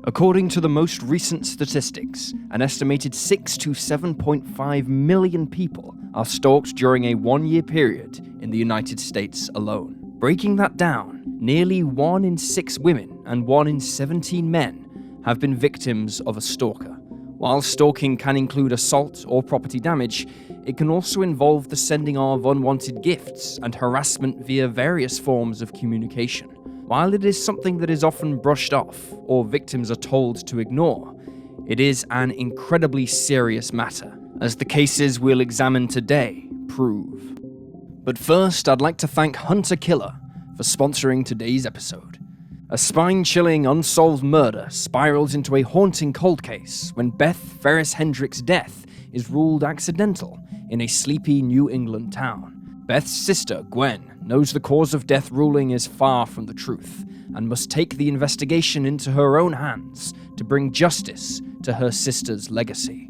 According to the most recent statistics, an estimated 6 to 7.5 million people are stalked during a one-year period in the United States alone. Breaking that down, nearly 1 in 6 women and 1 in 17 men have been victims of a stalker. While stalking can include assault or property damage, it can also involve the sending of unwanted gifts and harassment via various forms of communication. While it is something that is often brushed off or victims are told to ignore, it is an incredibly serious matter, as the cases we'll examine today prove. But first, I'd like to thank Hunter Killer for sponsoring today's episode. A spine-chilling unsolved murder spirals into a haunting cold case when Beth Ferris Hendricks' death is ruled accidental in a sleepy New England town. Beth's sister, Gwen, knows the cause of death ruling is far from the truth and must take the investigation into her own hands to bring justice to her sister's legacy.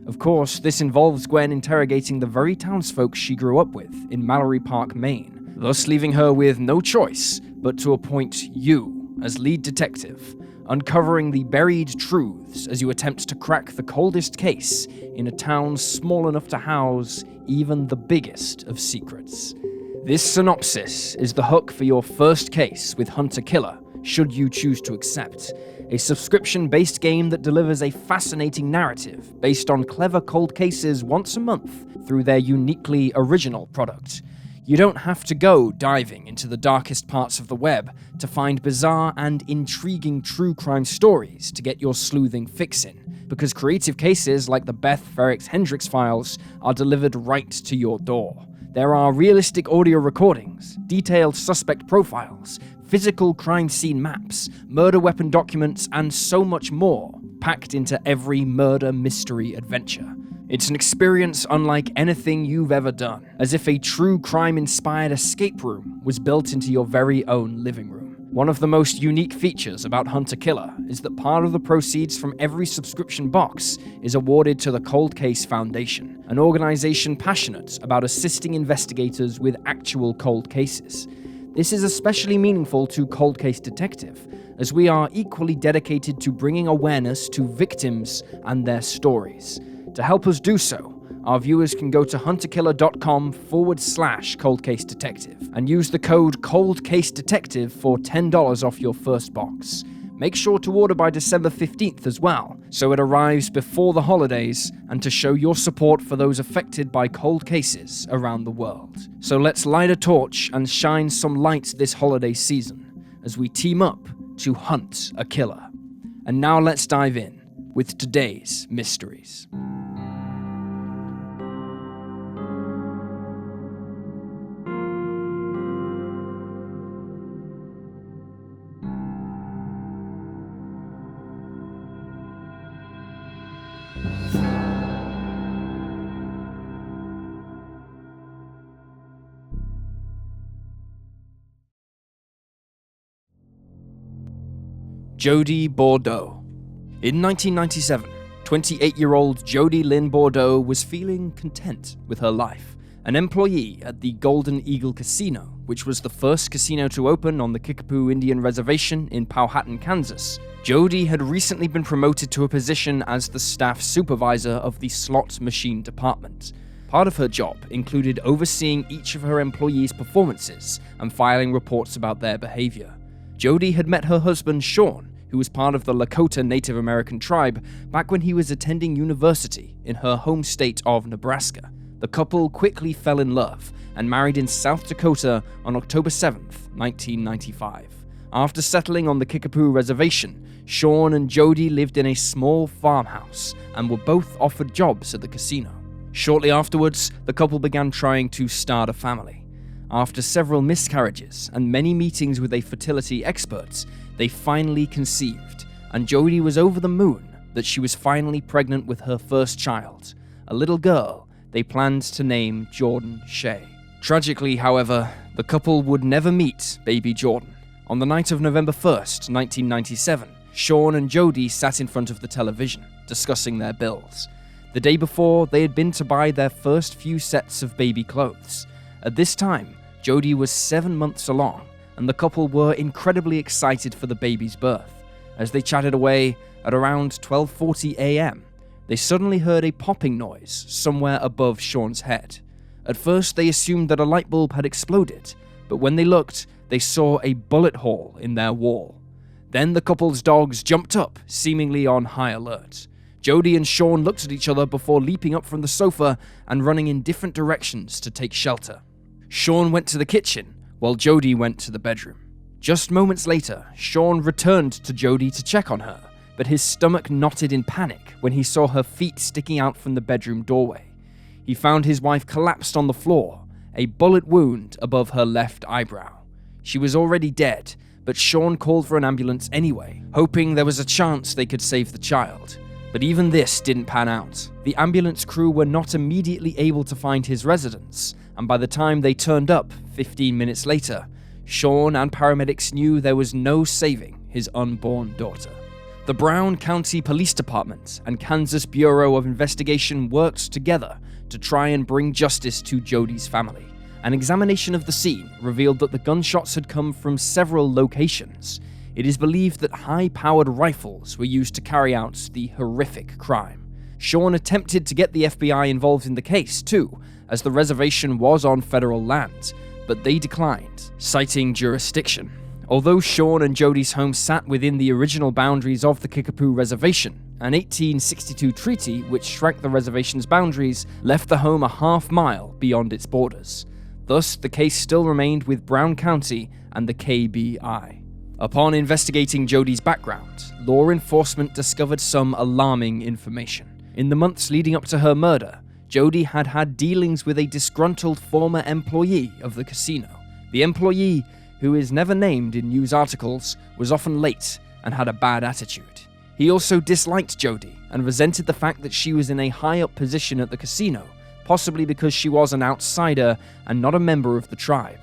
Of course, this involves Gwen interrogating the very townsfolk she grew up with in Mallory Park, Maine, thus leaving her with no choice but to appoint you as lead detective, uncovering the buried truths as you attempt to crack the coldest case in a town small enough to house even the biggest of secrets. This synopsis is the hook for your first case with Hunter Killer, should you choose to accept. A subscription-based game that delivers a fascinating narrative based on clever cold cases once a month through their uniquely original product. You don't have to go diving into the darkest parts of the web to find bizarre and intriguing true crime stories to get your sleuthing fix in, because creative cases like the Beth Ferris Hendricks files are delivered right to your door. There are realistic audio recordings, detailed suspect profiles, physical crime scene maps, murder weapon documents, and so much more, packed into every murder mystery adventure. It's an experience unlike anything you've ever done, as if a true crime-inspired escape room was built into your very own living room. One of the most unique features about Hunter Killer is that part of the proceeds from every subscription box is awarded to the Cold Case Foundation, an organization passionate about assisting investigators with actual cold cases. This is especially meaningful to Cold Case Detective, as we are equally dedicated to bringing awareness to victims and their stories. To help us do so, our viewers can go to hunterkiller.com/Cold Case Detective and use the code Cold Case Detective for $10 off your first box. Make sure to order by December 15th as well, so it arrives before the holidays and to show your support for those affected by cold cases around the world. So let's light a torch and shine some light this holiday season as we team up to hunt a killer. And now let's dive in with today's mysteries. Jodie Bordeaux. In 1997, 28-year-old Jodie Lynn Bordeaux was feeling content with her life. An employee at the Golden Eagle Casino, which was the first casino to open on the Kickapoo Indian Reservation in Powhatan, Kansas, Jodie had recently been promoted to a position as the staff supervisor of the slot machine department. Part of her job included overseeing each of her employees' performances and filing reports about their behavior. Jodie had met her husband, Sean, who was part of the Lakota Native American tribe, back when he was attending university in her home state of Nebraska. The couple quickly fell in love and married in South Dakota on October 7th, 1995. After settling on the Kickapoo Reservation, Sean and Jodie lived in a small farmhouse and were both offered jobs at the casino. Shortly afterwards, the couple began trying to start a family. After several miscarriages and many meetings with a fertility expert, they finally conceived, and Jodie was over the moon that she was finally pregnant with her first child, a little girl they planned to name Jordan Shea. Tragically, however, the couple would never meet baby Jordan. On the night of November 1st, 1997, Sean and Jodie sat in front of the television, discussing their bills. The day before, they had been to buy their first few sets of baby clothes. At this time, Jodie was 7 months along, and the couple were incredibly excited for the baby's birth. As they chatted away at around 12:40 a.m., they suddenly heard a popping noise somewhere above Sean's head. At first, they assumed that a light bulb had exploded, but when they looked, they saw a bullet hole in their wall. Then the couple's dogs jumped up, seemingly on high alert. Jodie and Sean looked at each other before leaping up from the sofa and running in different directions to take shelter. Sean went to the kitchen, while Jodie went to the bedroom. Just moments later, Sean returned to Jodie to check on her, but his stomach knotted in panic when he saw her feet sticking out from the bedroom doorway. He found his wife collapsed on the floor, a bullet wound above her left eyebrow. She was already dead, but Sean called for an ambulance anyway, hoping there was a chance they could save the child. But even this didn't pan out. The ambulance crew were not immediately able to find his residence, and by the time they turned up 15 minutes later, Sean and paramedics knew there was no saving his unborn daughter. The Brown County Police Department and Kansas Bureau of Investigation worked together to try and bring justice to Jodie's family. An examination of the scene revealed that the gunshots had come from several locations. It is believed that high-powered rifles were used to carry out the horrific crime. Sean attempted to get the FBI involved in the case too, as the reservation was on federal land, but they declined, citing jurisdiction. Although Sean and Jodie's home sat within the original boundaries of the Kickapoo Reservation, an 1862 treaty which shrank the reservation's boundaries left the home a half-mile beyond its borders. Thus, the case still remained with Brown County and the KBI. Upon investigating Jodie's background, law enforcement discovered some alarming information. In the months leading up to her murder, Jodie had had dealings with a disgruntled former employee of the casino. The employee, who is never named in news articles, was often late and had a bad attitude. He also disliked Jodie and resented the fact that she was in a high-up position at the casino, possibly because she was an outsider and not a member of the tribe.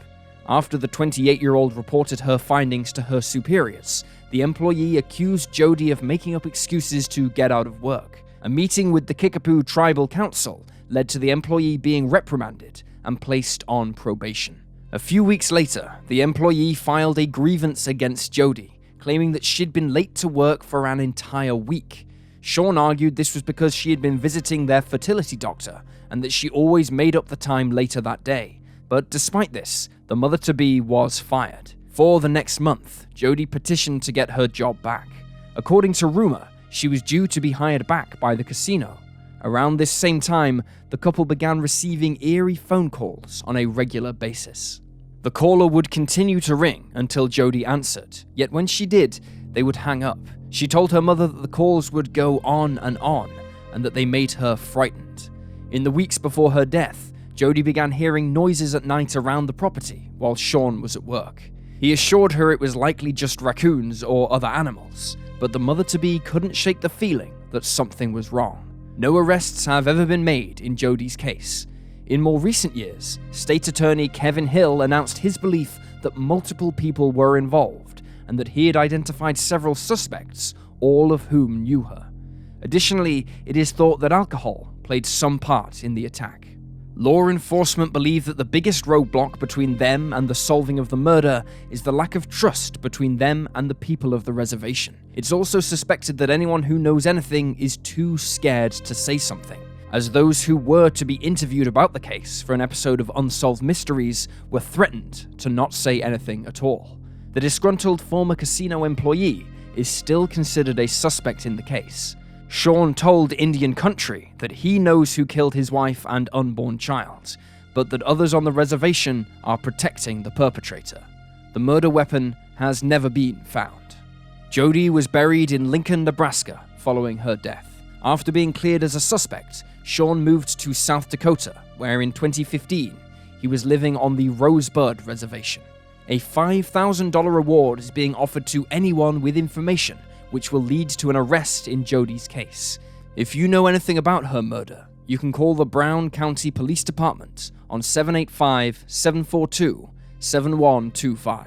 After the 28-year-old reported her findings to her superiors, the employee accused Jodie of making up excuses to get out of work. A meeting with the Kickapoo Tribal Council led to the employee being reprimanded and placed on probation. A few weeks later, the employee filed a grievance against Jodie, claiming that she'd been late to work for an entire week. Sean argued this was because she had been visiting their fertility doctor and that she always made up the time later that day. But despite this, the mother-to-be was fired. For the next month, Jodie petitioned to get her job back. According to rumor, she was due to be hired back by the casino. Around this same time, the couple began receiving eerie phone calls on a regular basis. The caller would continue to ring until Jodie answered, yet when she did, they would hang up. She told her mother that the calls would go on, and that they made her frightened. In the weeks before her death, Jodie began hearing noises at night around the property while Sean was at work. He assured her it was likely just raccoons or other animals, but the mother-to-be couldn't shake the feeling that something was wrong. No arrests have ever been made in Jodie's case. In more recent years, State Attorney Kevin Hill announced his belief that multiple people were involved and that he had identified several suspects, all of whom knew her. Additionally, it is thought that alcohol played some part in the attack. Law enforcement believe that the biggest roadblock between them and the solving of the murder is the lack of trust between them and the people of the reservation. It's also suspected that anyone who knows anything is too scared to say something, as those who were to be interviewed about the case for an episode of Unsolved Mysteries were threatened to not say anything at all. The disgruntled former casino employee is still considered a suspect in the case. Sean told Indian Country that he knows who killed his wife and unborn child, but that others on the reservation are protecting the perpetrator. The murder weapon has never been found. Jodie was buried in Lincoln, Nebraska, following her death. After being cleared as a suspect, Sean moved to South Dakota, where in 2015, he was living on the Rosebud Reservation. A $5,000 reward is being offered to anyone with information which will lead to an arrest in Jodie's case. If you know anything about her murder, you can call the Brown County Police Department on 785-742-7125.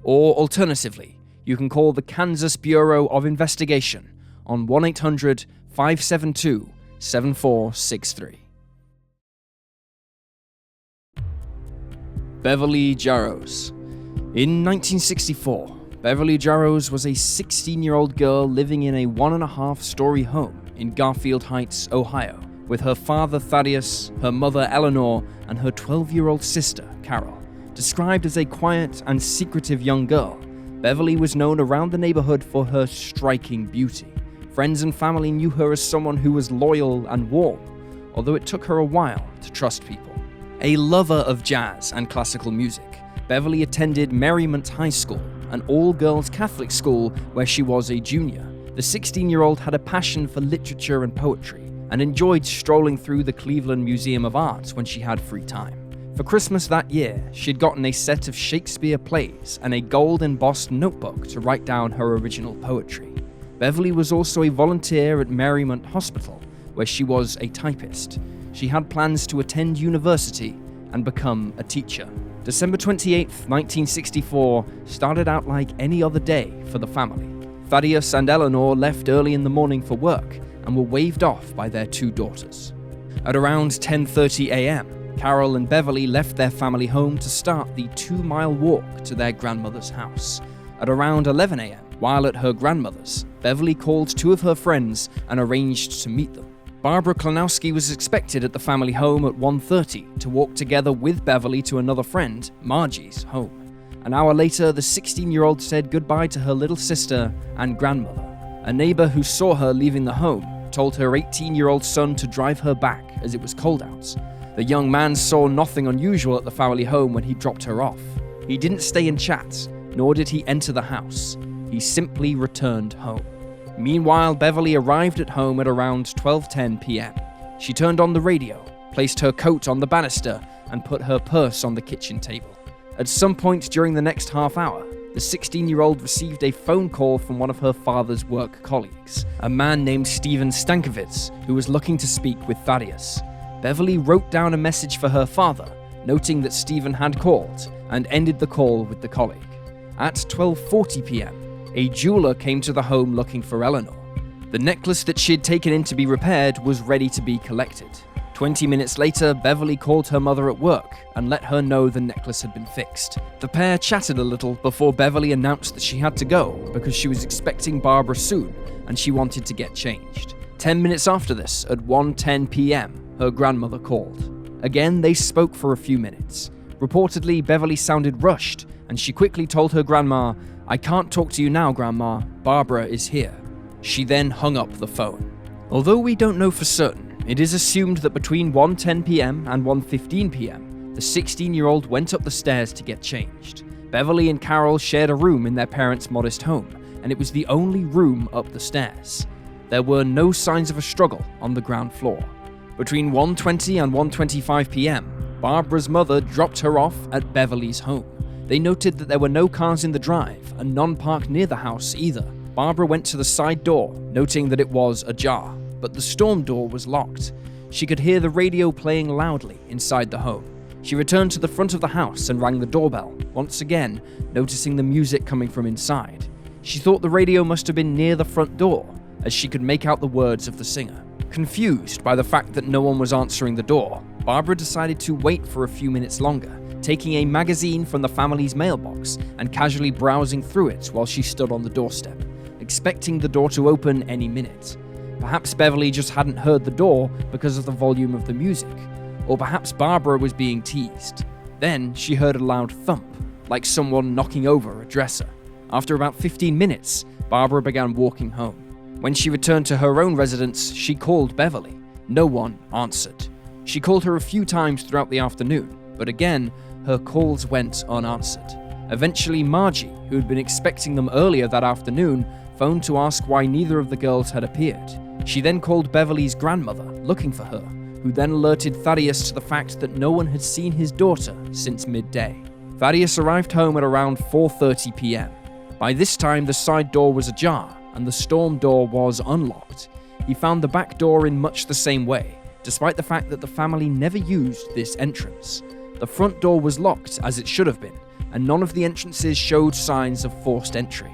Or alternatively, you can call the Kansas Bureau of Investigation on 1-800-572-7463. Beverly Jarosz. In 1964, Beverly Jarosz was a 16-year-old girl living in a 1.5-story home in Garfield Heights, Ohio, with her father Thaddeus, her mother Eleanor, and her 12-year-old sister Carol. Described as a quiet and secretive young girl, Beverly was known around the neighborhood for her striking beauty. Friends and family knew her as someone who was loyal and warm, although it took her a while to trust people. A lover of jazz and classical music, Beverly attended Marymount High School, an all-girls Catholic school where she was a junior. The 16-year-old had a passion for literature and poetry, and enjoyed strolling through the Cleveland Museum of Art when she had free time. For Christmas that year, she'd gotten a set of Shakespeare plays and a gold-embossed notebook to write down her original poetry. Beverly was also a volunteer at Marymount Hospital, where she was a typist. She had plans to attend university and become a teacher. December 28, 1964 started out like any other day for the family. Thaddeus and Eleanor left early in the morning for work and were waved off by their 2 daughters. At around 10:30 a.m., Carol and Beverly left their family home to start the 2-mile walk to their grandmother's house. At around 11 a.m., while at her grandmother's, Beverly called 2 of her friends and arranged to meet them. Barbara Klonowski was expected at the family home at 1:30 to walk together with Beverly to another friend, Margie's, home. An hour later, the 16-year-old said goodbye to her little sister and grandmother. A neighbor who saw her leaving the home told her 18-year-old son to drive her back as it was cold out. The young man saw nothing unusual at the family home when he dropped her off. He didn't stay and chat, nor did he enter the house. He simply returned home. Meanwhile, Beverly arrived at home at around 12:10 p.m. She turned on the radio, placed her coat on the banister, and put her purse on the kitchen table. At some point during the next half hour, the 16-year-old received a phone call from one of her father's work colleagues, a man named Steven Stankiewicz, who was looking to speak with Thaddeus. Beverly wrote down a message for her father, noting that Steven had called, and ended the call with the colleague. At 12:40 p.m., a jeweler came to the home looking for Eleanor. The necklace that she'd taken in to be repaired was ready to be collected. 20 minutes later, Beverly called her mother at work and let her know the necklace had been fixed. The pair chatted a little before Beverly announced that she had to go because she was expecting Barbara soon and she wanted to get changed. 10 minutes after this, at 1:10 p.m., her grandmother called. Again, they spoke for a few minutes. Reportedly, Beverly sounded rushed, and she quickly told her grandma, "I can't talk to you now, Grandma. Barbara is here." She then hung up the phone. Although we don't know for certain, it is assumed that between 1:10 p.m. and 1:15 p.m., the 16-year-old went up the stairs to get changed. Beverly and Carol shared a room in their parents' modest home, and it was the only room up the stairs. There were no signs of a struggle on the ground floor. Between 1:20 and 1:25 p.m., Barbara's mother dropped her off at Beverly's home. They noted that there were no cars in the drive and none parked near the house either. Barbara went to the side door, noting that it was ajar, but the storm door was locked. She could hear the radio playing loudly inside the home. She returned to the front of the house and rang the doorbell, once again noticing the music coming from inside. She thought the radio must have been near the front door, as she could make out the words of the singer. Confused by the fact that no one was answering the door, Barbara decided to wait for a few minutes longer, taking a magazine from the family's mailbox and casually browsing through it while she stood on the doorstep, expecting the door to open any minute. Perhaps Beverly just hadn't heard the door because of the volume of the music, or perhaps Barbara was being teased. Then she heard a loud thump, like someone knocking over a dresser. After about 15 minutes, Barbara began walking home. When she returned to her own residence, she called Beverly. No one answered. She called her a few times throughout the afternoon, but again, her calls went unanswered. Eventually, Margie, who had been expecting them earlier that afternoon, phoned to ask why neither of the girls had appeared. She then called Beverly's grandmother, looking for her, who then alerted Thaddeus to the fact that no one had seen his daughter since midday. Thaddeus arrived home at around 4:30 p.m. By this time, the side door was ajar, and the storm door was unlocked. He found the back door in much the same way, despite the fact that the family never used this entrance. The front door was locked as it should have been, and none of the entrances showed signs of forced entry.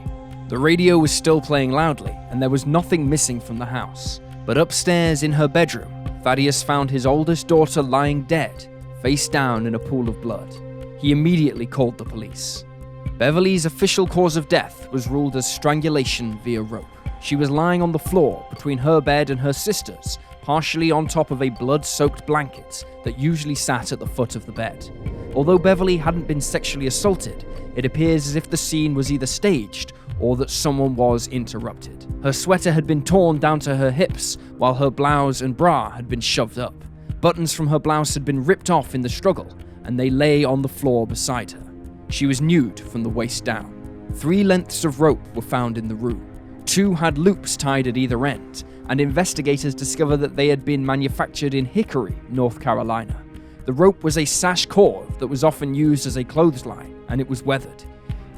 The radio was still playing loudly, and there was nothing missing from the house. But upstairs in her bedroom, Thaddeus found his oldest daughter lying dead, face down in a pool of blood. He immediately called the police. Beverly's official cause of death was ruled as strangulation via rope. She was lying on the floor between her bed and her sister's, partially on top of a blood-soaked blanket that usually sat at the foot of the bed. Although Beverly hadn't been sexually assaulted, it appears as if the scene was either staged or that someone was interrupted. Her sweater had been torn down to her hips, while her blouse and bra had been shoved up. Buttons from her blouse had been ripped off in the struggle, and they lay on the floor beside her. She was nude from the waist down. 3 lengths of rope were found in the room. 2 had loops tied at either end, and investigators discovered that they had been manufactured in Hickory, North Carolina. The rope was a sash cord that was often used as a clothesline, and it was weathered.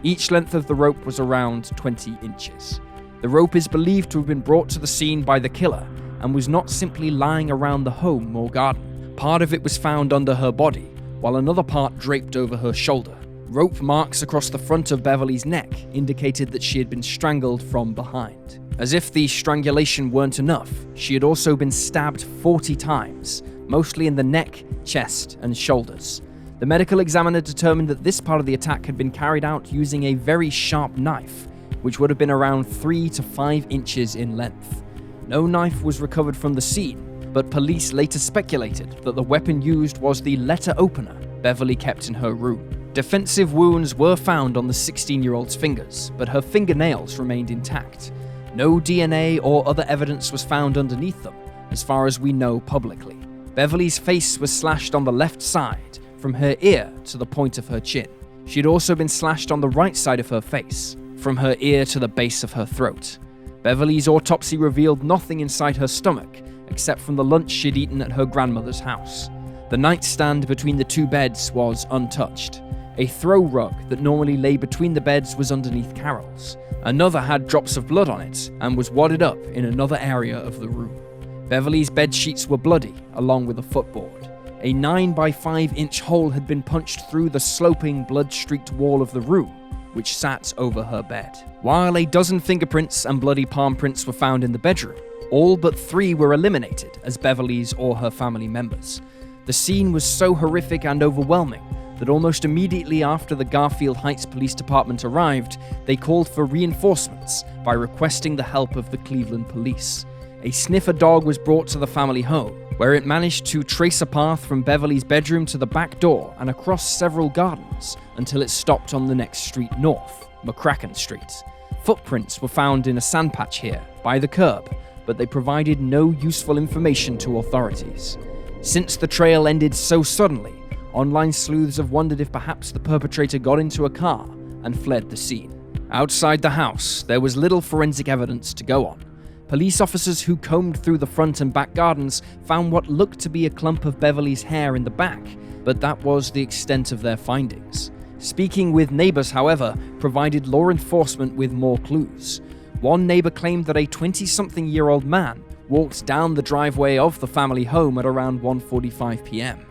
Each length of the rope was around 20 inches. The rope is believed to have been brought to the scene by the killer and was not simply lying around the home or garden. Part of it was found under her body, while another part draped over her shoulder. Rope marks across the front of Beverly's neck indicated that she had been strangled from behind. As if the strangulation weren't enough, she had also been stabbed 40 times, mostly in the neck, chest, and shoulders. The medical examiner determined that this part of the attack had been carried out using a very sharp knife, which would have been around 3 to 5 inches in length. No knife was recovered from the scene, but police later speculated that the weapon used was the letter opener Beverly kept in her room. Defensive wounds were found on the 16-year-old's fingers, but her fingernails remained intact. No DNA or other evidence was found underneath them, as far as we know publicly. Beverly's face was slashed on the left side, from her ear to the point of her chin. She had also been slashed on the right side of her face, from her ear to the base of her throat. Beverly's autopsy revealed nothing inside her stomach, except from the lunch she'd eaten at her grandmother's house. The nightstand between the 2 beds was untouched. A throw rug that normally lay between the beds was underneath Carol's. Another had drops of blood on it and was wadded up in another area of the room. Beverly's bed sheets were bloody, along with a footboard. A 9 by 5 inch hole had been punched through the sloping, blood-streaked wall of the room, which sat over her bed. While a dozen fingerprints and bloody palm prints were found in the bedroom, all but 3 were eliminated as Beverly's or her family members. The scene was so horrific and overwhelming that almost immediately after the Garfield Heights Police Department arrived, they called for reinforcements by requesting the help of the Cleveland police. A sniffer dog was brought to the family home, where it managed to trace a path from Beverly's bedroom to the back door and across several gardens until it stopped on the next street north, McCracken Street. Footprints were found in a sandpatch here, by the curb, but they provided no useful information to authorities. Since the trail ended so suddenly, online sleuths have wondered if perhaps the perpetrator got into a car and fled the scene. Outside the house, there was little forensic evidence to go on. Police officers who combed through the front and back gardens found what looked to be a clump of Beverly's hair in the back, but that was the extent of their findings. Speaking with neighbors, however, provided law enforcement with more clues. One neighbor claimed that a 20-something-year-old man walked down the driveway of the family home at around 1:45 p.m.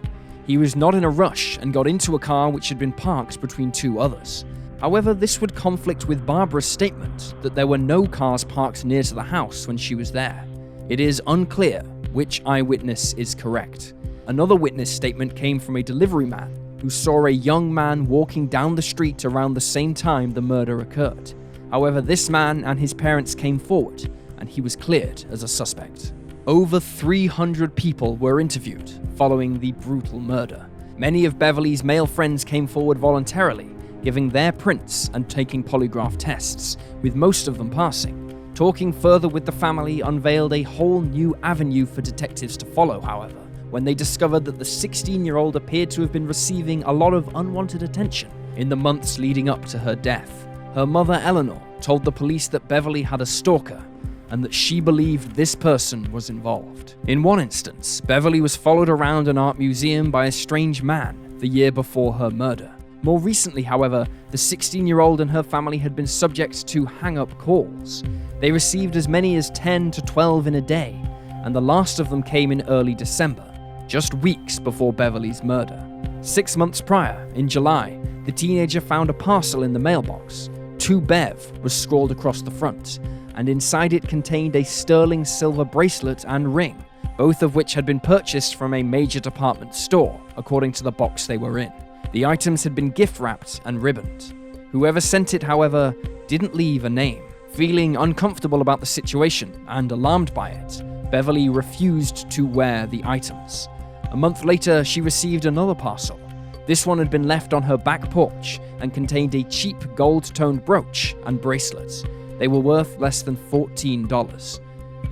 He was not in a rush and got into a car which had been parked between 2 others. However, this would conflict with Barbara's statement that there were no cars parked near to the house when she was there. It is unclear which eyewitness is correct. Another witness statement came from a delivery man who saw a young man walking down the street around the same time the murder occurred. However, this man and his parents came forward, and he was cleared as a suspect. Over 300 people were interviewed following the brutal murder. Many of Beverly's male friends came forward voluntarily, giving their prints and taking polygraph tests, with most of them passing. Talking further with the family unveiled a whole new avenue for detectives to follow, however, when they discovered that the 16-year-old appeared to have been receiving a lot of unwanted attention in the months leading up to her death. Her mother, Eleanor, told the police that Beverly had a stalker, and that she believed this person was involved. In one instance, Beverly was followed around an art museum by a strange man the year before her murder. More recently, however, the 16-year-old and her family had been subject to hang-up calls. They received as many as 10 to 12 in a day, and the last of them came in early December, just weeks before Beverly's murder. 6 months prior, in July, the teenager found a parcel in the mailbox. "To Bev" was scrawled across the front, and inside it contained a sterling silver bracelet and ring, both of which had been purchased from a major department store, according to the box they were in. The items had been gift-wrapped and ribboned. Whoever sent it, however, didn't leave a name. Feeling uncomfortable about the situation and alarmed by it, Beverly refused to wear the items. A month later, she received another parcel. This one had been left on her back porch and contained a cheap gold-toned brooch and bracelet. They were worth less than $14.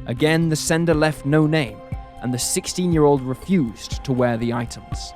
Again, the sender left no name, and the 16-year-old refused to wear the items.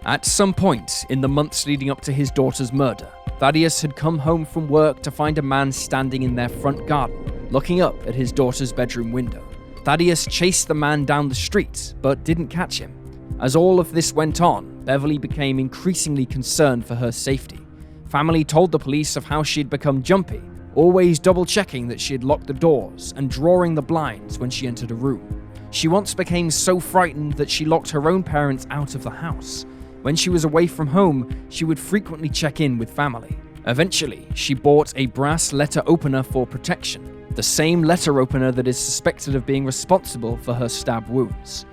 At some point in the months leading up to his daughter's murder, Thaddeus had come home from work to find a man standing in their front garden, looking up at his daughter's bedroom window. Thaddeus chased the man down the street, but didn't catch him. As all of this went on, Beverly became increasingly concerned for her safety. Family told the police of how she had become jumpy, always double-checking that she had locked the doors and drawing the blinds when she entered a room. She once became so frightened that she locked her own parents out of the house. When she was away from home, she would frequently check in with family. Eventually, she bought a brass letter opener for protection, the same letter opener that is suspected of being responsible for her stab wounds.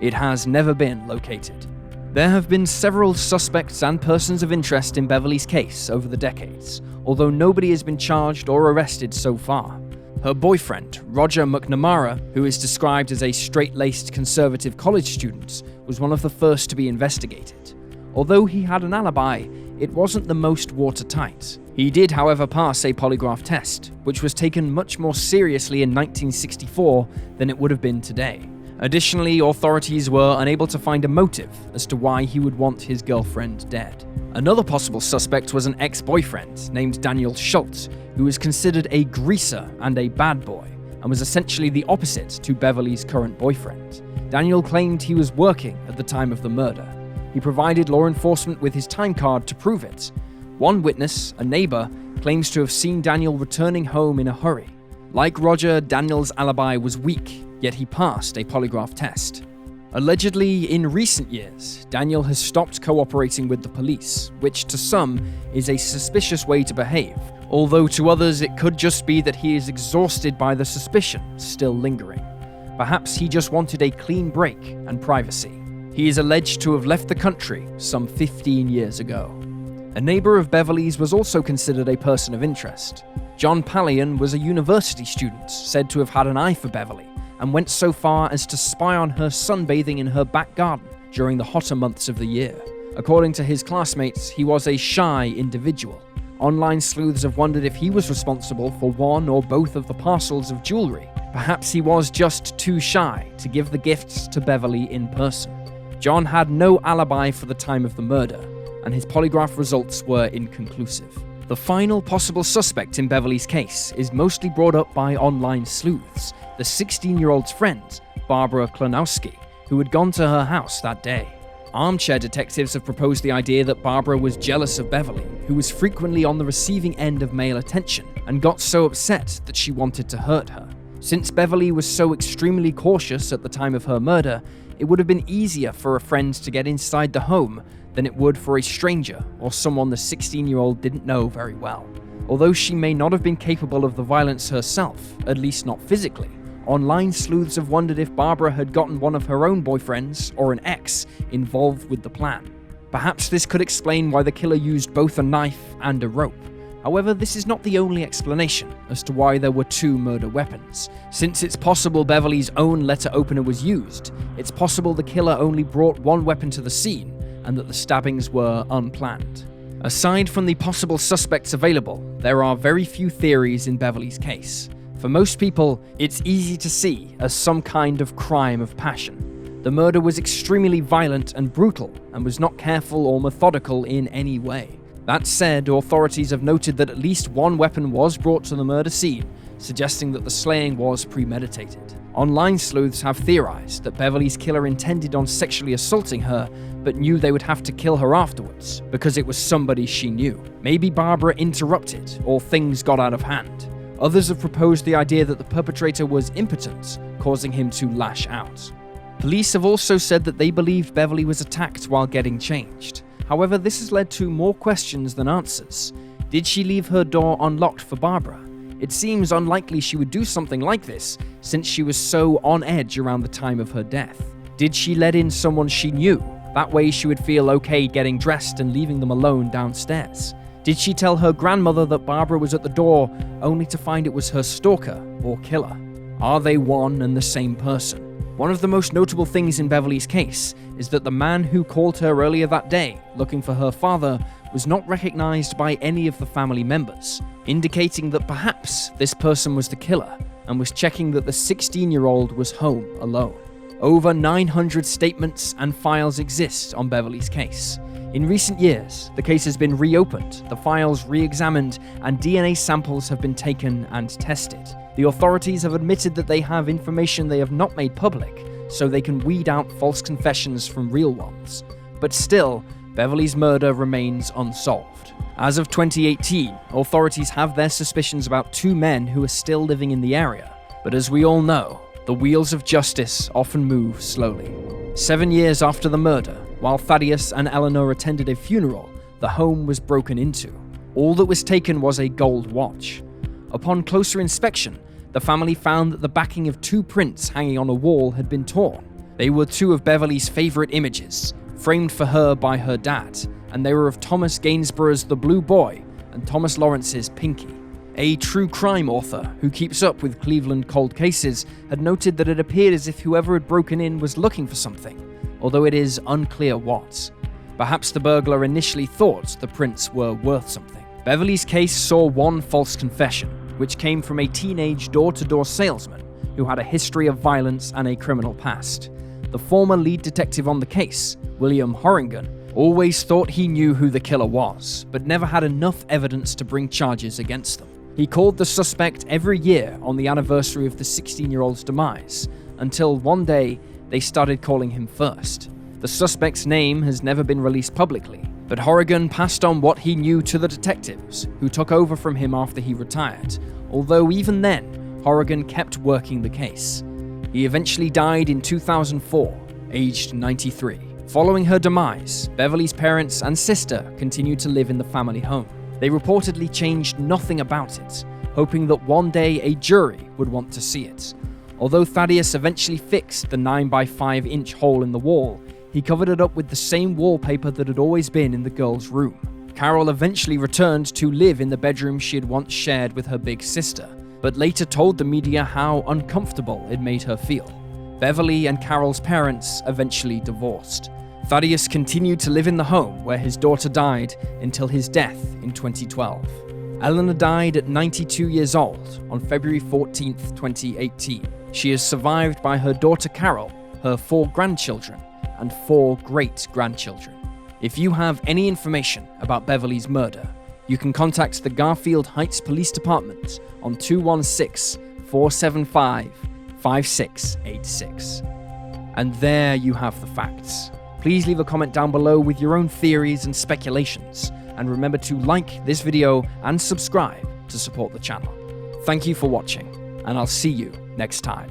It has never been located. There have been several suspects and persons of interest in Beverly's case over the decades, although nobody has been charged or arrested so far. Her boyfriend, Roger McNamara, who is described as a straight-laced conservative college student, was one of the first to be investigated. Although he had an alibi, it wasn't the most watertight. He did, however, pass a polygraph test, which was taken much more seriously in 1964 than it would have been today. Additionally, authorities were unable to find a motive as to why he would want his girlfriend dead. Another possible suspect was an ex-boyfriend named Daniel Schultz, who was considered a greaser and a bad boy, and was essentially the opposite to Beverly's current boyfriend. Daniel claimed he was working at the time of the murder. He provided law enforcement with his time card to prove it. One witness, a neighbor, claims to have seen Daniel returning home in a hurry. Like Roger, Daniel's alibi was weak, yet he passed a polygraph test. Allegedly, in recent years, Daniel has stopped cooperating with the police, which to some is a suspicious way to behave, although to others it could just be that he is exhausted by the suspicion still lingering. Perhaps he just wanted a clean break and privacy. He is alleged to have left the country some 15 years ago. A neighbor of Beverly's was also considered a person of interest. John Pallion was a university student said to have had an eye for Beverly, and went so far as to spy on her sunbathing in her back garden during the hotter months of the year. According to his classmates, he was a shy individual. Online sleuths have wondered if he was responsible for one or both of the parcels of jewelry. Perhaps he was just too shy to give the gifts to Beverly in person. John had no alibi for the time of the murder, and his polygraph results were inconclusive. The final possible suspect in Beverly's case is mostly brought up by online sleuths, the 16-year-old's friend, Barbara Klonowski, who had gone to her house that day. Armchair detectives have proposed the idea that Barbara was jealous of Beverly, who was frequently on the receiving end of male attention, and got so upset that she wanted to hurt her. Since Beverly was so extremely cautious at the time of her murder, it would have been easier for a friend to get inside the home than it would for a stranger or someone the 16-year-old didn't know very well. Although she may not have been capable of the violence herself, at least not physically, online sleuths have wondered if Barbara had gotten one of her own boyfriends, or an ex, involved with the plan. Perhaps this could explain why the killer used both a knife and a rope. However, this is not the only explanation as to why there were two murder weapons. Since it's possible Beverly's own letter opener was used, it's possible the killer only brought one weapon to the scene, and that the stabbings were unplanned. Aside from the possible suspects available, there are very few theories in Beverly's case. For most people, it's easy to see as some kind of crime of passion. The murder was extremely violent and brutal, and was not careful or methodical in any way. That said, authorities have noted that at least one weapon was brought to the murder scene, suggesting that the slaying was premeditated. Online sleuths have theorized that Beverly's killer intended on sexually assaulting her, but knew they would have to kill her afterwards, because it was somebody she knew. Maybe Barbara interrupted, or things got out of hand. Others have proposed the idea that the perpetrator was impotent, causing him to lash out. Police have also said that they believed Beverly was attacked while getting changed. However, this has led to more questions than answers. Did she leave her door unlocked for Barbara? It seems unlikely she would do something like this, since she was so on edge around the time of her death. Did she let in someone she knew? That way she would feel okay getting dressed and leaving them alone downstairs. Did she tell her grandmother that Barbara was at the door only to find it was her stalker or killer? Are they one and the same person? One of the most notable things in Beverly's case is that the man who called her earlier that day looking for her father was not recognized by any of the family members, indicating that perhaps this person was the killer and was checking that the 16-year-old was home alone. Over 900 statements and files exist on Beverly's case. In recent years, the case has been reopened, the files re-examined, and DNA samples have been taken and tested. The authorities have admitted that they have information they have not made public, so they can weed out false confessions from real ones. But still, Beverly's murder remains unsolved. As of 2018, authorities have their suspicions about 2 men who are still living in the area. But as we all know, the wheels of justice often move slowly. 7 years after the murder, while Thaddeus and Eleanor attended a funeral, the home was broken into. All that was taken was a gold watch. Upon closer inspection, the family found that the backing of 2 prints hanging on a wall had been torn. They were 2 of Beverly's favorite images, framed for her by her dad, and they were of Thomas Gainsborough's The Blue Boy and Thomas Lawrence's Pinky. A true crime author who keeps up with Cleveland cold cases had noted that it appeared as if whoever had broken in was looking for something, although it is unclear what. Perhaps the burglar initially thought the prints were worth something. Beverly's case saw one false confession, which came from a teenage door-to-door salesman who had a history of violence and a criminal past. The former lead detective on the case, William Horrigan, always thought he knew who the killer was, but never had enough evidence to bring charges against them. He called the suspect every year on the anniversary of the 16-year-old's demise, until one day they started calling him first. The suspect's name has never been released publicly, but Horrigan passed on what he knew to the detectives, who took over from him after he retired, although even then, Horrigan kept working the case. He eventually died in 2004, aged 93. Following her demise, Beverly's parents and sister continued to live in the family home. They reportedly changed nothing about it, hoping that one day a jury would want to see it. Although Thaddeus eventually fixed the 9x5-inch hole in the wall, he covered it up with the same wallpaper that had always been in the girl's room. Carol eventually returned to live in the bedroom she had once shared with her big sister, but later told the media how uncomfortable it made her feel. Beverly and Carol's parents eventually divorced. Thaddeus continued to live in the home where his daughter died until his death in 2012. Eleanor died at 92 years old on February 14, 2018. She is survived by her daughter Carol, her 4 grandchildren, and 4 great-grandchildren. If you have any information about Beverly's murder, you can contact the Garfield Heights Police Department on 216-475-5686. And there you have the facts. Please leave a comment down below with your own theories and speculations, and remember to like this video and subscribe to support the channel. Thank you for watching, and I'll see you next time.